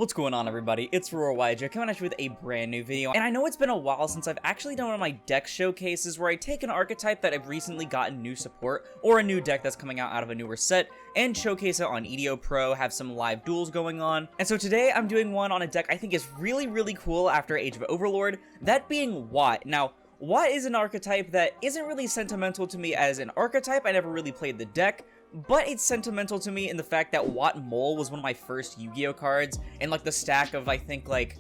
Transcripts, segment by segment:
What's going on, everybody? It's RoarYJ coming at you with a brand new video, and I know it's been a while since I've actually done one of my deck showcases where I take an archetype that I've recently gotten new support, or a new deck that's coming out of a newer set, and showcase it on EDO Pro, have some live duels going on. And so today I'm doing one on a deck I think is really cool after Age of Overlord, that being Watt. Now, Watt is an archetype that isn't really sentimental to me as an archetype. I never really played the deck, but it's sentimental to me in the fact that Watt Mole was one of my first Yu-Gi-Oh cards, and like the stack of I think like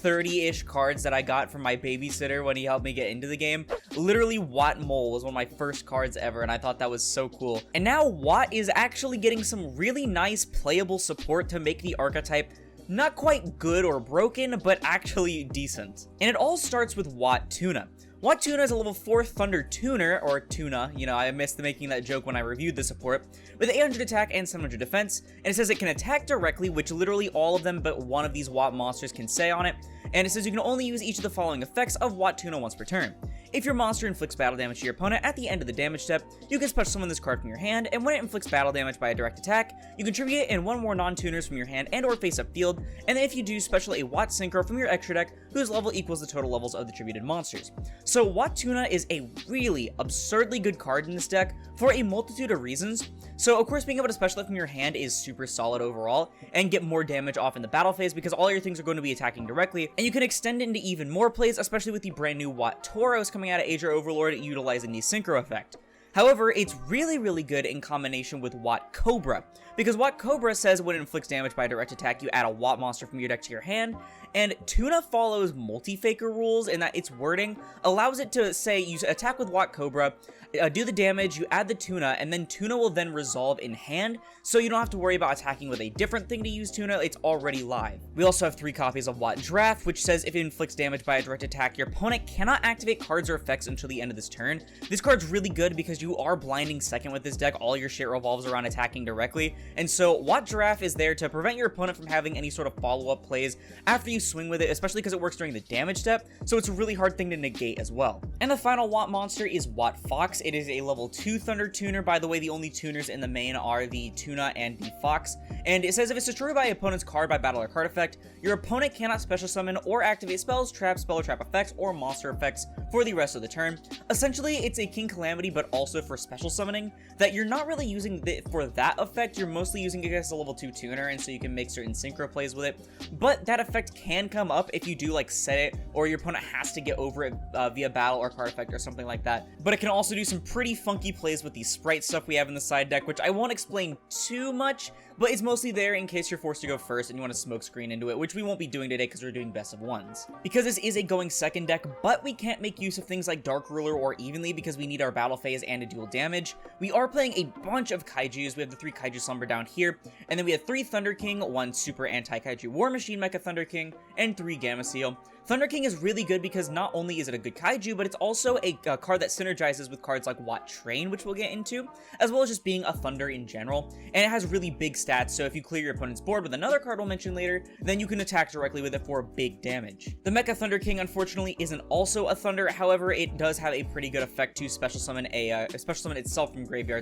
30-ish cards that I got from my babysitter when he helped me get into the game. Literally, Watt Mole was one of my first cards ever, and I thought that was so cool. And now Watt is actually getting some really nice playable support to make the archetype not quite good or broken, but actually decent. And it all starts with Watt Tuna. Watt Tuna is a level 4 Thunder Tuner, or Tuna, you know, I missed making that joke when I reviewed the support, with 800 attack and 700 defense, and it says it can attack directly, which literally all of them but one of these Watt monsters can say on it, and it says you can only use each of the following effects of Watt Tuna once per turn. If your monster inflicts battle damage to your opponent at the end of the damage step, you can special summon this card from your hand, and when it inflicts battle damage by a direct attack, you can tribute it in one more non-tuners from your hand and or face-up field, and then if you do, special a Watt Synchro from your extra deck, whose level equals the total levels of the tributed monsters. So Watt Tuna is a really absurdly good card in this deck for a multitude of reasons. So of course being able to special it from your hand is super solid overall, and get more damage off in the battle phase because all your things are going to be attacking directly, and you can extend it into even more plays, especially with the brand new Watt Tauros coming out of Age of Overlord utilizing the Synchro effect. However, it's really good in combination with Watt Cobra, because Watt Cobra says when it inflicts damage by a direct attack, you add a Watt monster from your deck to your hand, and Tuna follows multi-faker rules in that its wording allows it to say you attack with Watt Cobra, do the damage, you add the Tuna, and then Tuna will then resolve in hand, so you don't have to worry about attacking with a different thing to use Tuna, it's already live. We also have 3 copies of Watt Draft, which says if it inflicts damage by a direct attack, your opponent cannot activate cards or effects until the end of this turn. This card's really good because you are blinding second with this deck, all your shit revolves around attacking directly, and so Watt Giraffe is there to prevent your opponent from having any sort of follow-up plays after you swing with it, especially because it works during the damage step, so it's a really hard thing to negate as well. And the final Watt monster is Watt Fox. It is a level 2 Thunder Tuner. By the way, the only tuners in the main are the Tuna and the Fox, and it says if it's destroyed by opponent's card by battle or card effect, your opponent cannot special summon or activate spells, traps, spell or trap effects, or monster effects for the rest of the turn. Essentially, it's a King Calamity, but also for special summoning, that you're not really using for that effect, you're mostly using it as a level 2 tuner, and so you can make certain synchro plays with it, but that effect can come up if you do like set it, or your opponent has to get over it via battle or card effect or something like that. But it can also do some pretty funky plays with the sprite stuff we have in the side deck, which I won't explain too much, but it's mostly there in case you're forced to go first and you want to smoke screen into it, which we won't be doing today because we're doing best of ones. Because this is a going second deck, but we can't make use of things like Dark Ruler or Evenly because we need our battle phase and to deal damage. We are playing a bunch of kaijus. We have the 3 kaiju slumber down here, and then we have 3 Thunder King, 1 super anti-kaiju War Machine Mecha Thunder King, and 3 Gamma Seal. Thunder King is really good because not only is it a good kaiju, but it's also a card that synergizes with cards like Watt Train, which we'll get into, as well as just being a Thunder in general, and it has really big stats, so if you clear your opponent's board with another card we'll mention later, then you can attack directly with it for big damage. The Mecha Thunder King, unfortunately, isn't also a Thunder, however, it does have a pretty good effect to special summon itself from graveyard,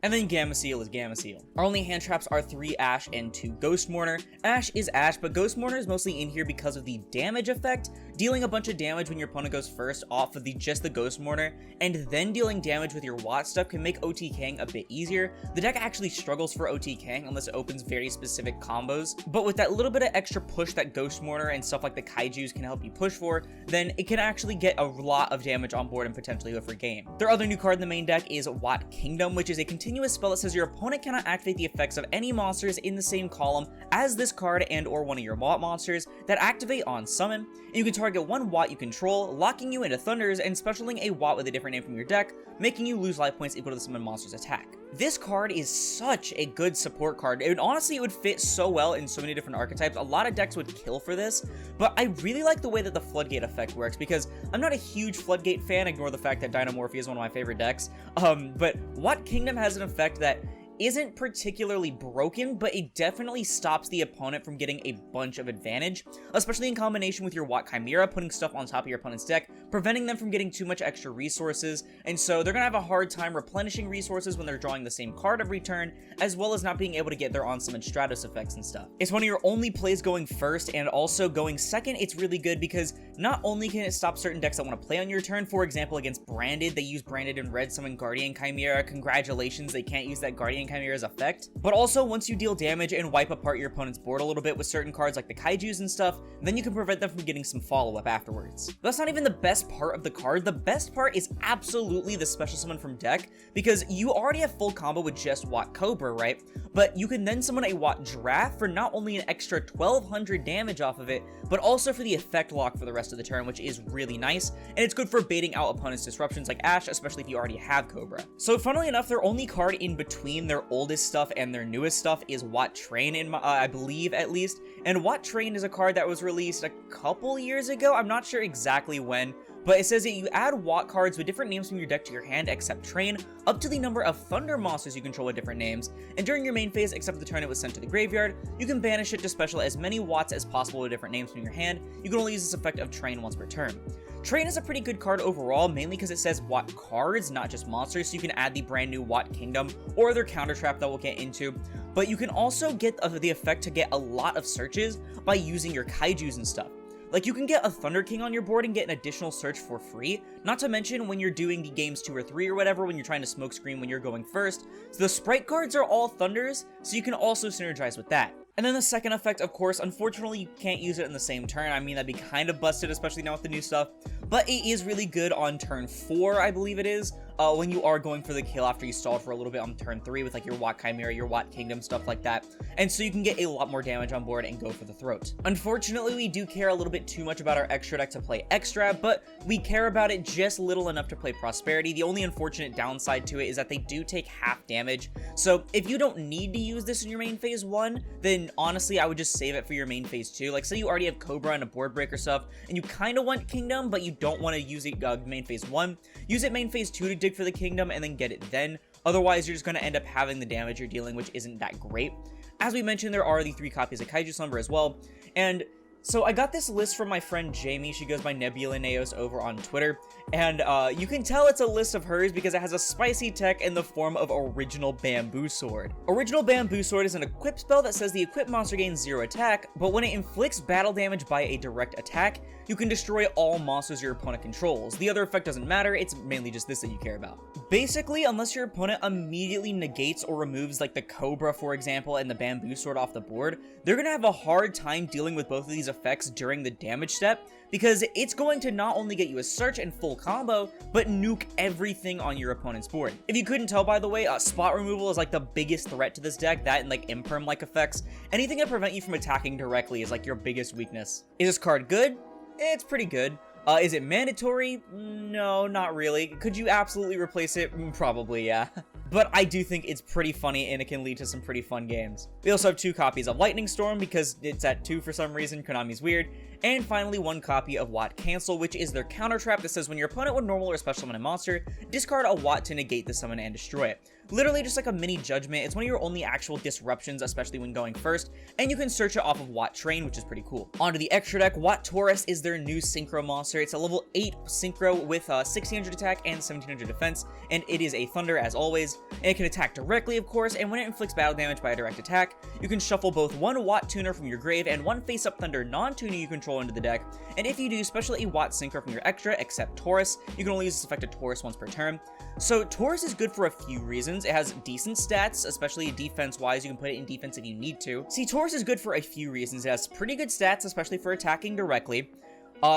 and then Gamma Seal is Gamma Seal. Our only hand traps are 3 Ash and 2 Ghost Mourner. Ash is Ash, but Ghost Mourner is mostly in here because of the damage effect, dealing a bunch of damage when your opponent goes first off of just the Ghost Mourner, and then dealing damage with your Watt stuff can make OTKing a bit easier. The deck actually struggles for OTKing unless it opens very specific combos, but with that little bit of extra push that Ghost Mourner and stuff like the kaijus can help you push for, then it can actually get a lot of damage on board and potentially go for game. Their other new card in the main deck is Watt Kingdom, which is a continuous spell that says your opponent cannot activate the effects of any monsters in the same column as this card and or one of your Watt monsters that activate on summon, and you can target 1 Watt you control, locking you into Thunders and specialing a Watt with a different name from your deck, making you lose life points equal to the summon monster's attack. This card is such a good support card. Honestly, it would fit so well in so many different archetypes. A lot of decks would kill for this, but I really like the way that the Floodgate effect works because I'm not a huge Floodgate fan, ignore the fact that Dynamorphia is one of my favorite decks, but Watt Kingdom has an effect that isn't particularly broken, but it definitely stops the opponent from getting a bunch of advantage, especially in combination with your Watt Chimera, putting stuff on top of your opponent's deck, preventing them from getting too much extra resources, and so they're gonna have a hard time replenishing resources when they're drawing the same card every turn, as well as not being able to get their On-Summon Stratos effects and stuff. It's one of your only plays going first, and also going second, it's really good because not only can it stop certain decks that want to play on your turn, for example against Branded, they use Branded in red, summon Guardian Chimera, congratulations, they can't use that Guardian Chimera's effect, but also once you deal damage and wipe apart your opponent's board a little bit with certain cards like the Kaijus and stuff, then you can prevent them from getting some follow-up afterwards. But that's not even the best part of the card. The best part is absolutely the special summon from deck, because you already have full combo with just Watt Cobra, right? But you can then summon a Watt Giraffe for not only an extra 1200 damage off of it, but also for the effect lock for the rest of the turn, which is really nice, and it's good for baiting out opponents' disruptions like Ash, especially if you already have Cobra. So funnily enough, their only card in between their oldest stuff and their newest stuff is Watt Train, I believe at least, and Watt Train is a card that was released a couple years ago, I'm not sure exactly when, but it says that you add Watt cards with different names from your deck to your hand except Train, up to the number of Thunder monsters you control with different names, and during your main phase, except for the turn it was sent to the graveyard, you can banish it to special as many Watts as possible with different names from your hand. You can only use this effect of Train once per turn. Train is a pretty good card overall, mainly because it says Watt cards, not just monsters, so you can add the brand new Watt Kingdom or their counter trap that we'll get into, but you can also get the effect to get a lot of searches by using your Kaijus and stuff. Like, you can get a Thunder King on your board and get an additional search for free, not to mention when you're doing the games 2 or 3 or whatever, when you're trying to smoke screen when you're going first. So the sprite cards are all Thunders, so you can also synergize with that. And then the second effect, of course, unfortunately you can't use it in the same turn. I mean, that'd be kind of busted, especially now with the new stuff, but it is really good on turn 4, I believe it is, when you are going for the kill after you stalled for a little bit on turn 3 with like your Watt Chimera, your Watt Kingdom, stuff like that. And so you can get a lot more damage on board and go for the throat. Unfortunately, we do care a little bit too much about our extra deck to play extra, but we care about it just little enough to play Prosperity. The only unfortunate downside to it is that they do take half damage. So if you don't need to use this in your main phase 1, then honestly, I would just save it for your main phase 2. Like, say you already have Cobra and a board breaker stuff, and you kind of want Kingdom, but you don't want to use it main phase 1. Use it main phase 2 to dig for the Kingdom, and then get it then. Otherwise, you're just going to end up having the damage you're dealing, which isn't that great. As we mentioned, there are the 3 copies of Kaiju Slumber as well, and so I got this list from my friend Jamie. She goes by Nebula Neos over on Twitter, and you can tell it's a list of hers because it has a spicy tech in the form of Original Bamboo Sword. Original Bamboo Sword is an equip spell that says the equipped monster gains 0 attack, but when it inflicts battle damage by a direct attack, you can destroy all monsters your opponent controls. The other effect doesn't matter, it's mainly just this that you care about. Basically, unless your opponent immediately negates or removes like the Cobra, for example, and the Bamboo Sword off the board, they're gonna have a hard time dealing with both of these effects during the damage step, because it's going to not only get you a search and full combo, but nuke everything on your opponent's board. If you couldn't tell, by the way, spot removal is like the biggest threat to this deck, that and like imperm-like effects. Anything that prevent you from attacking directly is like your biggest weakness. Is this card good? It's pretty good. Is it mandatory? No, not really. Could you absolutely replace it? Probably, yeah. But I do think it's pretty funny and it can lead to some pretty fun games. We also have 2 copies of Lightning Storm because it's at 2 for some reason, Konami's weird. And finally, 1 copy of Watt Cancel, which is their counter trap that says when your opponent would normal or special summon a monster, discard a Watt to negate the summon and destroy it. Literally just like a mini judgment. It's one of your only actual disruptions, especially when going first, and you can search it off of Watt Train, which is pretty cool. Onto the extra deck, Watt Taurus is their new synchro monster. It's a level 8 synchro with 1600 attack and 1700 defense, and it is a thunder as always. And it can attack directly, of course, and when it inflicts battle damage by a direct attack, you can shuffle both 1 Watt tuner from your grave and 1 face-up thunder non-tuner you control into the deck. And if you do, special a Watt synchro from your extra, except Taurus. You can only use this effect of Taurus once per turn. So Taurus is good for a few reasons. It has decent stats, especially defense-wise. You can put it in defense if you need to. See, Taurus is good for a few reasons. It has pretty good stats, especially for attacking directly.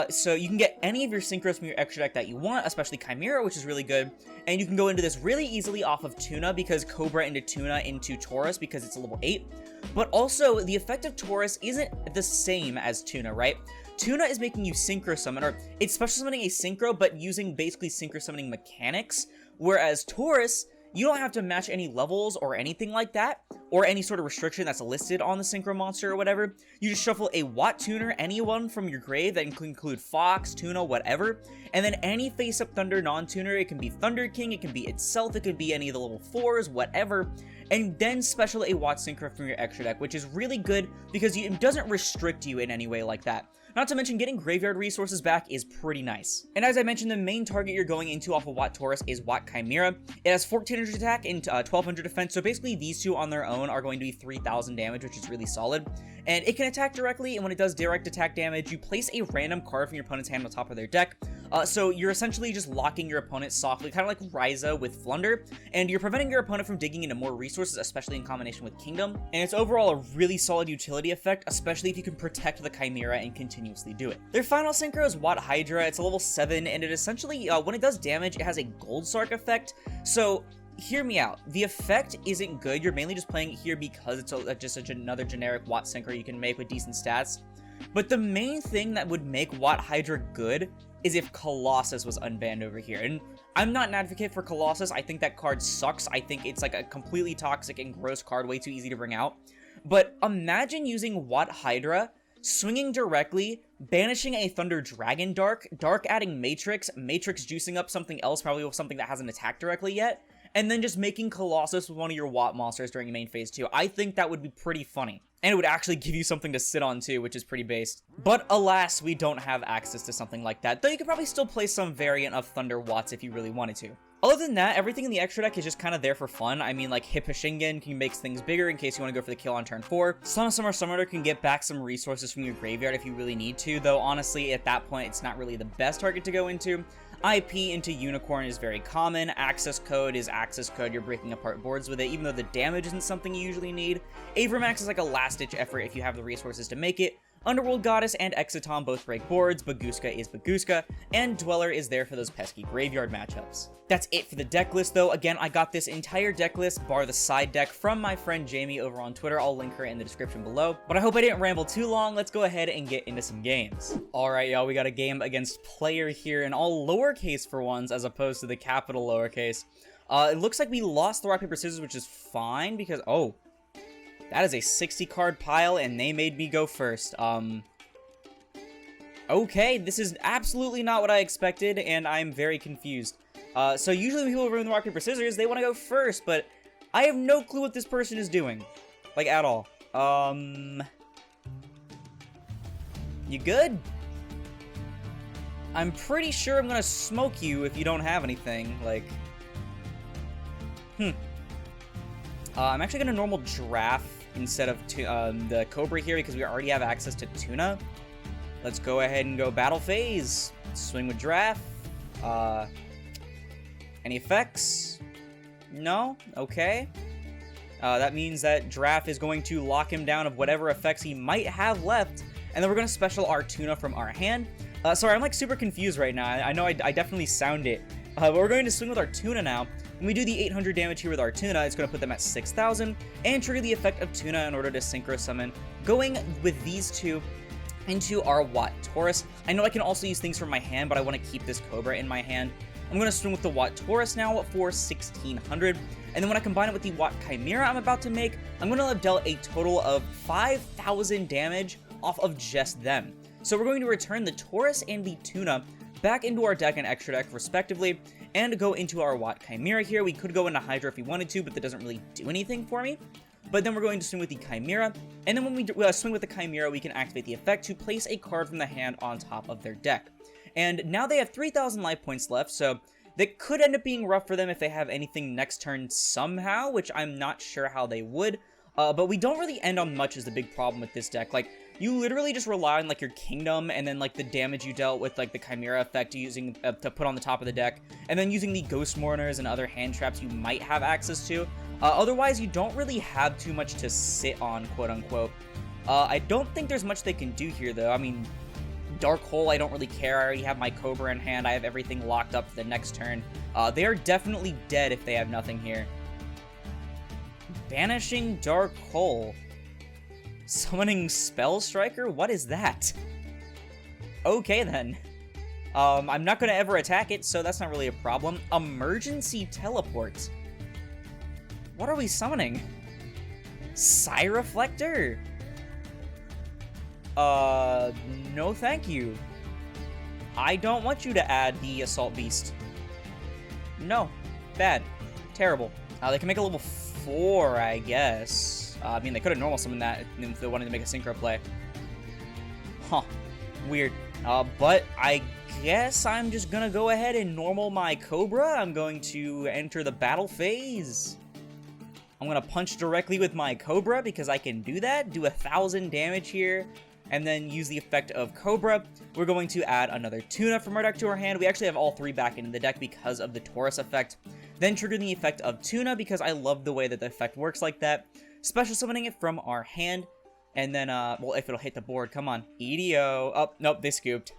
So you can get any of your synchros from your extra deck that you want, especially Chimera, which is really good. And you can go into this really easily off of Tuna, because Cobra into Tuna into Taurus, because it's a level 8. But also, the effect of Taurus isn't the same as Tuna, right? Tuna is making you synchro summon, or it's special summoning a synchro, but using basically synchro summoning mechanics, whereas Taurus you don't have to match any levels or anything like that, or any sort of restriction that's listed on the Synchro Monster or whatever. You just shuffle a Watt Tuner, anyone from your grave, that can include Fox, Tuna, whatever, and then any face-up Thunder non-tuner. It can be Thunder King, it can be itself, it could be any of the level 4s, whatever, and then special a Watt Synchro from your extra deck, which is really good because it doesn't restrict you in any way like that. Not to mention, getting graveyard resources back is pretty nice. And as I mentioned, the main target you're going into off of Watt Taurus is Watt Chimera. It has 1400 attack and 1200 defense, so basically these two on their own are going to be 3000 damage, which is really solid. And it can attack directly, and when it does direct attack damage, you place a random card from your opponent's hand on top of their deck. So you're essentially just locking your opponent softly, kind of like Ryza with Flunder, and you're preventing your opponent from digging into more resources, especially in combination with Kingdom. And it's overall a really solid utility effect, especially if you can protect the Chimera and continuously do it. Their final synchro is Watt Hydra. It's a level 7, and it essentially, when it does damage, it has a Gold Sark effect. So hear me out. The effect isn't good. You're mainly just playing it here because it's just another generic Watt synchro you can make with decent stats. But the main thing that would make Watt Hydra good is if Colossus was unbanned over here. And I'm not an advocate for Colossus. I think that card sucks. I think it's like a completely toxic and gross card, way too easy to bring out. But imagine using Watt Hydra, swinging directly, banishing a Thunder Dragon Dark adding Matrix juicing up something else, probably something that hasn't attacked directly yet, and then just making Colossus with one of your Watt monsters during main phase 2. I think that would be pretty funny. And it would actually give you something to sit on too, which is pretty based. But alas, we don't have access to something like that, though you could probably still play some variant of Thunder Watts if you really wanted to. Other than that, everything in the extra deck is just kind of there for fun. I mean, like Hipposhingen can make things bigger in case you want to go for the kill on turn 4. Summoner can get back some resources from your graveyard if you really need to, though honestly, at that point, it's not really the best target to go into. IP into Unicorn is very common. Access code is access code. You're breaking apart boards with it, even though the damage isn't something you usually need. Avramax is like a last-ditch effort if you have the resources to make it. Underworld Goddess and Exiton both break boards, Baguska is Baguska, and Dweller is there for those pesky graveyard matchups. That's it for the deck list though. Again, I got this entire deck list, bar the side deck, from my friend Jamie over on Twitter. I'll link her in the description below. But I hope I didn't ramble too long. Let's go ahead and get into some games. Alright y'all, we got a game against Player here in all lowercase for once, as opposed to the capital lowercase. It looks like we lost the rock, paper, scissors, which is fine because, oh, that is a 60 card pile, and they made me go first. Okay, this is absolutely not what I expected, and I'm very confused. So usually when people ruin the rock, paper, scissors, they want to go first, but I have no clue what this person is doing. Like, at all. You good? I'm pretty sure I'm gonna smoke you if you don't have anything, like... I'm actually gonna normal Giraffe instead of the Cobra here because we already have access to Tuna. Let's go ahead and go Battle Phase. Swing with Giraffe. Any effects? No? Okay. That means that Giraffe is going to lock him down of whatever effects he might have left, and then we're gonna special our Tuna from our hand. Sorry, I'm like super confused right now. I know I definitely sound it. But we're going to swing with our Tuna now. When we do the 800 damage here with our Tuna, it's going to put them at 6,000 and trigger the effect of Tuna in order to Synchro Summon, going with these two into our Watt Taurus. I know I can also use things from my hand, but I want to keep this Cobra in my hand. I'm going to swing with the Watt Taurus now for 1,600, and then when I combine it with the Watt Chimera I'm about to make, I'm going to have dealt a total of 5,000 damage off of just them. So we're going to return the Taurus and the Tuna back into our deck and extra deck respectively, and go into our Watt Chimera here. We could go into Hydra if we wanted to, but that doesn't really do anything for me. But then we're going to swing with the Chimera, and then when we swing with the Chimera, we can activate the effect to place a card from the hand on top of their deck. And now they have 3,000 life points left, so that could end up being rough for them if they have anything next turn somehow, which I'm not sure how they would. But we don't really end on much is the big problem with this deck. Like, you literally just rely on, like, your Kingdom and then, like, the damage you dealt with, like, the Chimera effect using to put on the top of the deck, and then using the Ghost Mourners and other hand traps you might have access to. Otherwise, you don't really have too much to sit on, quote-unquote. I don't think there's much they can do here, though. I mean, Dark Hole, I don't really care. I already have my Cobra in hand. I have everything locked up for the next turn. They are definitely dead if they have nothing here. Banishing Dark Hole. Summoning Spell Striker? What is that? Okay, then. I'm not going to ever attack it, so that's not really a problem. Emergency Teleport. What are we summoning? Psy-Reflector? No thank you. I don't want you to add the Assault Beast. No. Bad. Terrible. They can make a level 4, I guess. I mean, they could have normal summoned that if they wanted to make a synchro play. Huh. Weird. But I guess I'm just gonna go ahead and normal my Cobra. I'm going to enter the battle phase. I'm gonna punch directly with my Cobra because I can do that. Do 1,000 damage here. And then use the effect of Cobra. We're going to add another Tuna from our deck to our hand. We actually have all 3 back in the deck because of the Taurus effect. Then trigger the effect of Tuna because I love the way that the effect works like that. Special summoning it from our hand. And then, well, if it'll hit the board, come on. EDO. Oh, nope, they scooped.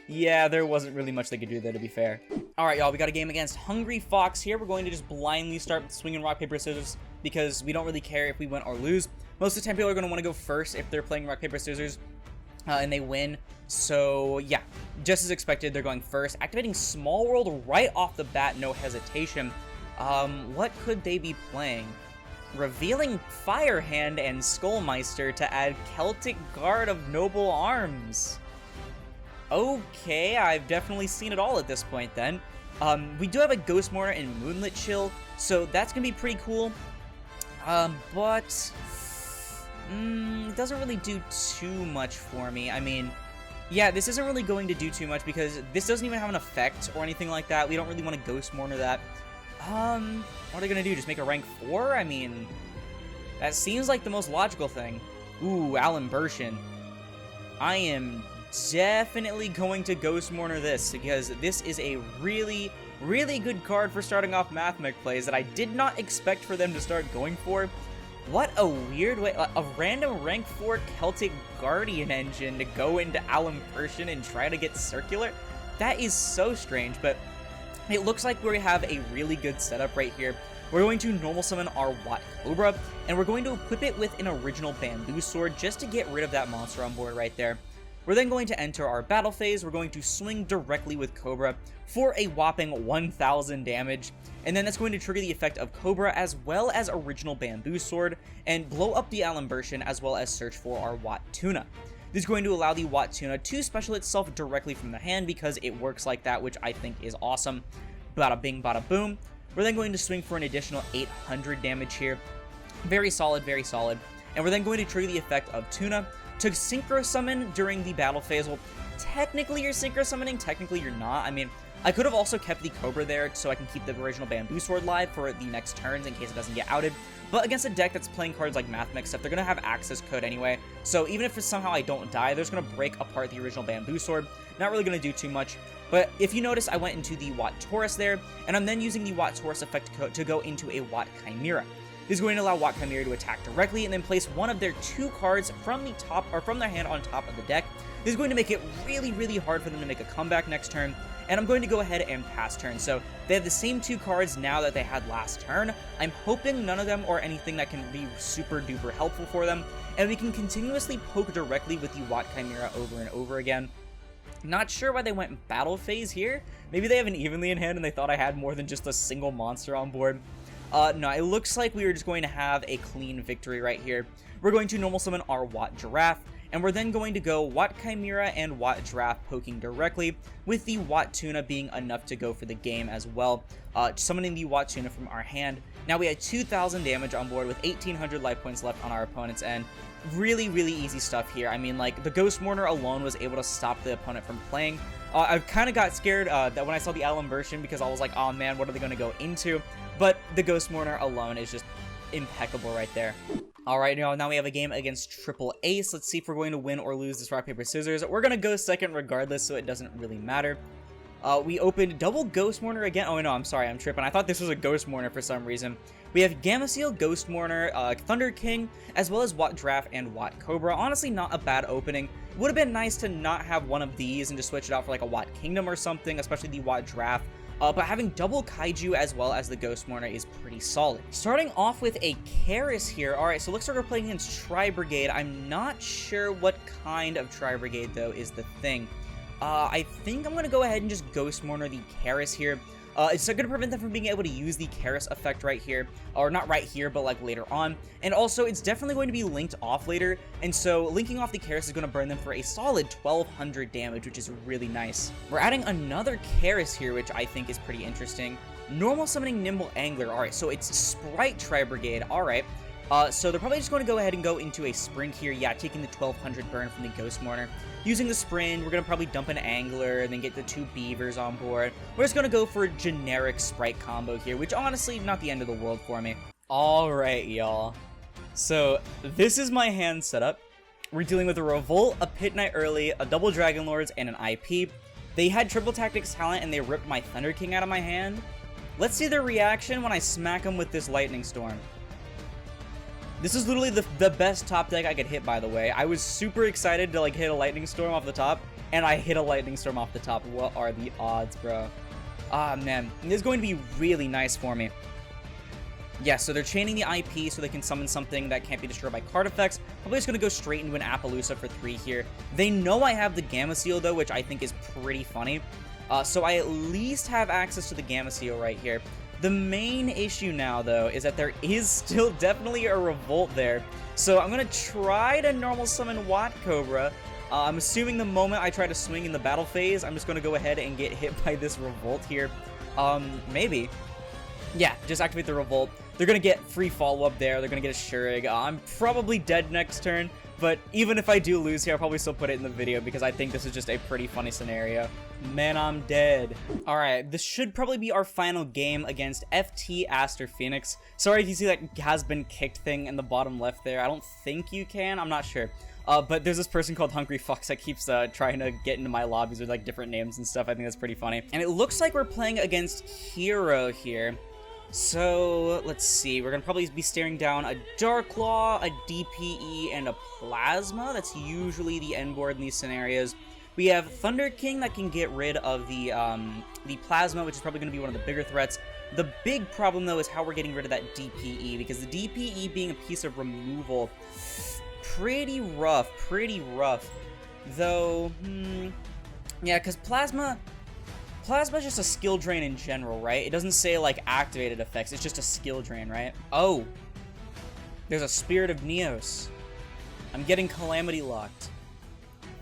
Yeah, there wasn't really much they could do there, to be fair. Alright, y'all, we got a game against Hungry Fox here. We're going to just blindly start swinging rock, paper, scissors because we don't really care if we win or lose. Most of the time, people are going to want to go first if they're playing rock, paper, scissors, and they win. So, yeah, just as expected, they're going first. Activating Small World right off the bat, no hesitation. What could they be playing? Revealing Firehand and Skullmeister to add Celtic Guard of Noble Arms. Okay, I've definitely seen it all at this point then. We do have a Ghost Mourner and Moonlit Chill, so that's going to be pretty cool. But it doesn't really do too much for me. I mean, yeah, this isn't really going to do too much because this doesn't even have an effect or anything like that. We don't really want to Ghost Mourner that. What are they going to do? Just make a rank 4? I mean, that seems like the most logical thing. Ooh, Alan Bershin. I am definitely going to Ghost Mourner this because this is a really, really good card for starting off Mathmech plays that I did not expect for them to start going for. What a weird way, a random rank 4 Celtic Guardian engine to go into Alan Bershin and try to get circular? That is so strange, but it looks like we have a really good setup right here. We're going to normal summon our Watt Cobra, and we're going to equip it with an original Bamboo Sword just to get rid of that monster on board right there. We're then going to enter our battle phase. We're going to swing directly with Cobra for a whopping 1,000 damage, and then that's going to trigger the effect of Cobra as well as original Bamboo Sword, and blow up the Alan Bershin as well as search for our Watt Tuna. This is going to allow the Watt Tuna to special itself directly from the hand because it works like that, which I think is awesome. Bada bing, bada boom. We're then going to swing for an additional 800 damage here. Very solid, very solid. And we're then going to trigger the effect of Tuna to Synchro Summon during the battle phase. Well, technically you're Synchro Summoning, technically you're not. I mean, I could have also kept the Cobra there so I can keep the original Bamboo Sword live for the next turns in case it doesn't get outed. But against a deck that's playing cards like Mathmech stuff, they're going to have access code anyway. So even if somehow I don't die, they're just going to break apart the original Bamboo Sword. Not really going to do too much. But if you notice, I went into the Watt Taurus there, and I'm then using the Watt Taurus effect code to go into a Watt Chimera. This is going to allow Watt Chimera to attack directly and then place one of their 2 cards from the top or from their hand on top of the deck. This is going to make it really, really hard for them to make a comeback next turn, and I'm going to go ahead and pass turn. So they have the same 2 cards now that they had last turn. I'm hoping none of them are anything that can be super duper helpful for them, and we can continuously poke directly with the Watt Chimera over and over again. Not sure why they went battle phase here. Maybe they have an evenly in hand and they thought I had more than just a single monster on board. No, it looks like we are just going to have a clean victory right here. We're going to normal summon our Watt Giraffe, and we're then going to go Watt Chimera and Watt Giraffe poking directly, with the Watt Tuna being enough to go for the game as well. Summoning the Watt Tuna from our hand. Now we had 2,000 damage on board with 1,800 life points left on our opponent's end. Really, really easy stuff here. I mean, like, the Ghost Mourner alone was able to stop the opponent from playing. I kind of got scared that when I saw the Alan Bershin because I was like, oh man, what are they going to go into? But the Ghost Mourner alone is just impeccable right there. Alright, now we have a game against Triple Ace. Let's see if we're going to win or lose this rock, paper, scissors. We're going to go second regardless, so it doesn't really matter. We opened double Ghost Mourner again. Oh no, I'm sorry, I'm tripping. I thought this was a Ghost Mourner for some reason. We have Gamma Seal, Ghost Mourner, Thunder King, as well as Watt Giraffe and Watt Cobra. Honestly, not a bad opening. Would have been nice to not have one of these and just switch it out for like a Watt Kingdom or something, especially the Watt Giraffe. But having double Kaiju as well as the Ghost Mourner is pretty solid. Starting off with a Karis here. Alright, so looks like we're playing against Tri-Brigade. I'm not sure what kind of Tri-Brigade, though, is the thing. I think I'm going to go ahead and just Ghost Mourner the Karis here. It's going to prevent them from being able to use the Karis effect right here, or not right here, but like later on. And also, it's definitely going to be linked off later, and so linking off the Karis is going to burn them for a solid 1200 damage, which is really nice. We're adding another Karis here, which I think is pretty interesting. Normal summoning Nimble Angler. Alright, so it's Sprite Tri-Brigade. Alright. So they're probably just going to go ahead and go into a sprint here. Yeah, taking the 1200 burn from the Ghost Mourner. Using the sprint, we're going to probably dump an Angler and then get the 2 Beavers on board. We're just going to go for a generic Sprite combo here, which honestly, not the end of the world for me. Alright, y'all. So, this is my hand setup. We're dealing with a Revolt, a Pit Knight early, a double Dragon Lords, and an IP. They had Triple Tactics talent and they ripped my Thunder King out of my hand. Let's see their reaction when I smack them with this Lightning Storm. This is literally the best top deck I could hit, by the way. I was super excited to like hit a Lightning Storm off the top, and I hit a Lightning Storm off the top. What are the odds, bro? Ah, man. This is going to be really nice for me. Yeah, so they're chaining the IP so they can summon something that can't be destroyed by card effects. Probably just going to go straight into an Appaloosa for 3 here. They know I have the Gamma Seal, though, which I think is pretty funny. So I at least have access to the Gamma Seal right here. The main issue now, though, is that there is still definitely a Revolt there. So I'm going to try to normal summon Watt Cobra. I'm assuming the moment I try to swing in the battle phase, I'm just going to go ahead and get hit by this Revolt here. Maybe. Yeah, just activate the Revolt. They're going to get free follow-up there. They're going to get a Shurig. I'm probably dead next turn. But even if I do lose here, I'll probably still put it in the video because I think this is just a pretty funny scenario. Man, I'm dead. Alright, this should probably be our final game against FT Aster Phoenix. Sorry if you see that has been kicked thing in the bottom left there. I don't think you can. I'm not sure. But there's this person called Hungry Fox that keeps trying to get into my lobbies with like different names and stuff. I think that's pretty funny. And it looks like we're playing against Hero here. So, let's see, we're going to probably be staring down a Dark Claw, a DPE, and a Plasma. That's usually the end board in these scenarios. We have Thunder King that can get rid of the Plasma, which is probably going to be one of the bigger threats. The big problem, though, is how we're getting rid of that DPE, because the DPE being a piece of removal, pretty rough. Though, yeah, because Plasma's just a skill drain in general, right? It doesn't say, like, activated effects. It's just a skill drain, right? Oh. There's a Spirit of Neos. I'm getting Calamity locked.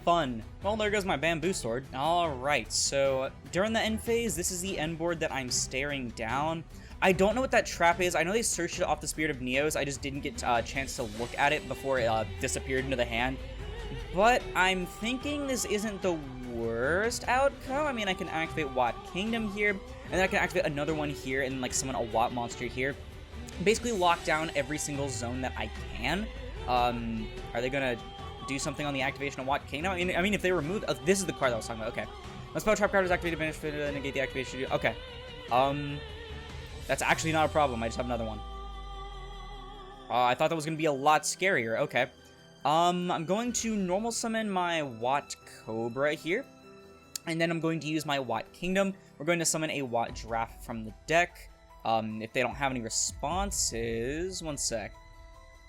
Fun. Well, there goes my Bamboo Sword. Alright, so during the end phase, this is the end board that I'm staring down. I don't know what that trap is. I know they searched it off the Spirit of Neos. I just didn't get a chance to look at it before it disappeared into the hand. But I'm thinking this isn't the worst outcome. I mean, I can activate Watt Kingdom here, and then I can activate another one here and like summon a Watt monster here. Basically lock down every single zone that I can. Are they gonna do something on the activation of Watt Kingdom? I mean, if they remove, this is the card that I was talking about. Okay, my spell trap card is activated, banish, negate the activation. Okay, that's actually not a problem. I just have another one. I thought that was gonna be a lot scarier. Okay. I'm going to normal summon my Watt Cobra here, and then I'm going to use my Watt Kingdom. We're going to summon a Watt Giraffe from the deck. If they don't have any responses, one sec.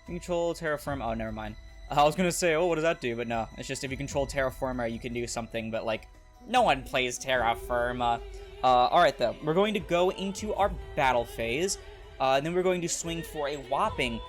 Control Terra Firma. Oh, never mind. I was gonna say, oh, what does that do? But no, it's just if you control Terra Firma, you can do something. But like, no one plays Terra Firma. All right, though, we're going to go into our battle phase, and then we're going to swing for a whopping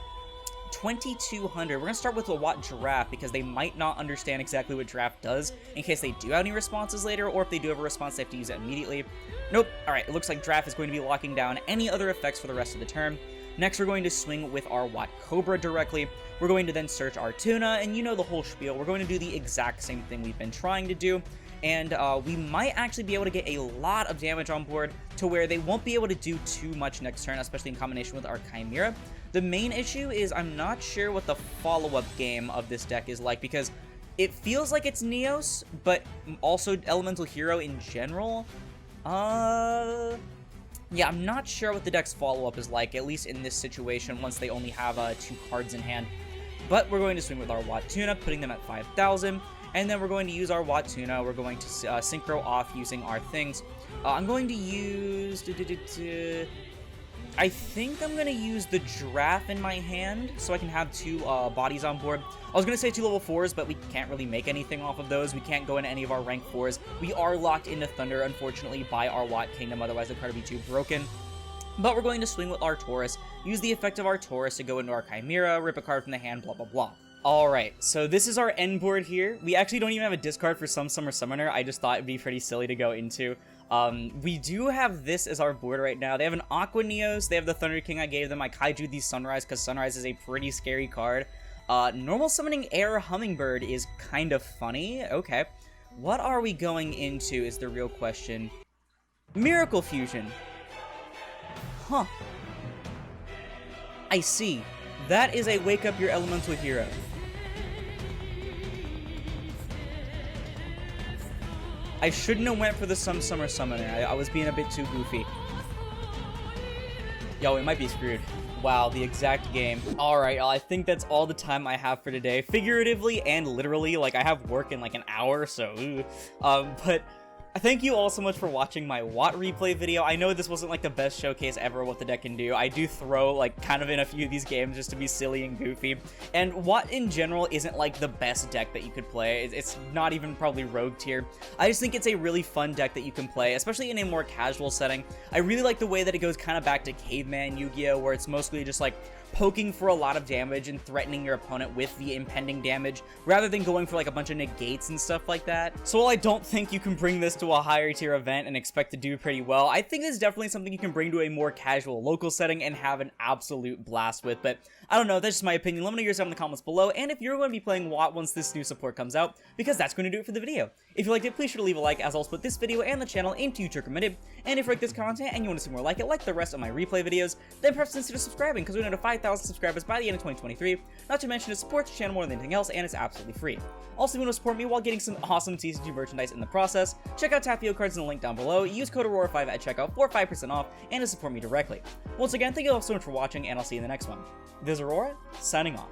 2,200. We're going to start with a Watt Giraffe because they might not understand exactly what Giraffe does in case they do have any responses later, or if they do have a response, they have to use it immediately. Nope. Alright, it looks like Giraffe is going to be locking down any other effects for the rest of the turn. Next, we're going to swing with our Watt Cobra directly. We're going to then search our Tuna, and you know the whole spiel. We're going to do the exact same thing we've been trying to do, and we might actually be able to get a lot of damage on board to where they won't be able to do too much next turn, especially in combination with our Chimera. The main issue is I'm not sure what the follow-up game of this deck is like, because it feels like it's Neos, but also Elemental Hero in general. Yeah, I'm not sure what the deck's follow-up is like, at least in this situation, once they only have 2 cards in hand. But we're going to swing with our Watt Tuna, putting them at 5,000, and then we're going to use our Watt Tuna. We're going to synchro off using our things. I'm going to use I think I'm gonna use the Giraffe in my hand so I can have 2 bodies on board. I was gonna say 2 level 4s, but we can't really make anything off of those. We can't go into any of our rank 4s. We are locked into Thunder, unfortunately, by our Watt Kingdom, otherwise the card would be too broken. But we're going to swing with our Taurus, use the effect of our Taurus to go into our Chimera, rip a card from the hand, blah blah blah. Alright, so this is our end board here. We actually don't even have a discard for some Summer Summoner. I just thought it'd be pretty silly to go into. We do have this as our board right now. They have an Aqua Neos, they have the Thunder King I gave them. I Kaiju the Sunrise because Sunrise is a pretty scary card. Normal Summoning Air Hummingbird is kind of funny. Okay. What are we going into is the real question. Miracle Fusion. Huh. I see. That is a Wake Up Your Elemental Hero. I shouldn't have went for the Summer Summoner. I was being a bit too goofy. Yo, we might be screwed. Wow, the exact game. Alright, I think that's all the time I have for today. Figuratively and literally, like, I have work in like an hour, so but thank you all so much for watching my Watt replay video. I know this wasn't like the best showcase ever of what the deck can do. I do throw like kind of in a few of these games just to be silly and goofy. And Watt in general isn't like the best deck that you could play. It's not even probably rogue tier. I just think it's a really fun deck that you can play, especially in a more casual setting. I really like the way that it goes kind of back to Caveman Yu-Gi-Oh, where it's mostly just like poking for a lot of damage and threatening your opponent with the impending damage, rather than going for like a bunch of negates and stuff like that. So while I don't think you can bring this to a higher tier event and expect to do pretty well, I think it's definitely something you can bring to a more casual local setting and have an absolute blast with. But I don't know, that's just my opinion. Let me know yours down in the comments below, and if you're going to be playing Watt once this new support comes out, because that's going to do it for the video. If you liked it, please sure to leave a like, as I'll split this video and the channel into future recommended. And if you like this content and you want to see more like it, like the rest of my replay videos, then perhaps consider subscribing, because we're going to 5,000 subscribers by the end of 2023. Not to mention, it supports the channel more than anything else, and it's absolutely free. Also, if you want to support me while getting some awesome TCG merchandise in the process, check out Tapio cards in the link down below, use code Aurora5 at checkout for 5% off, and to support me directly. Once again, thank you all so much for watching, and I'll see you in the next one. This is Aurora, signing off.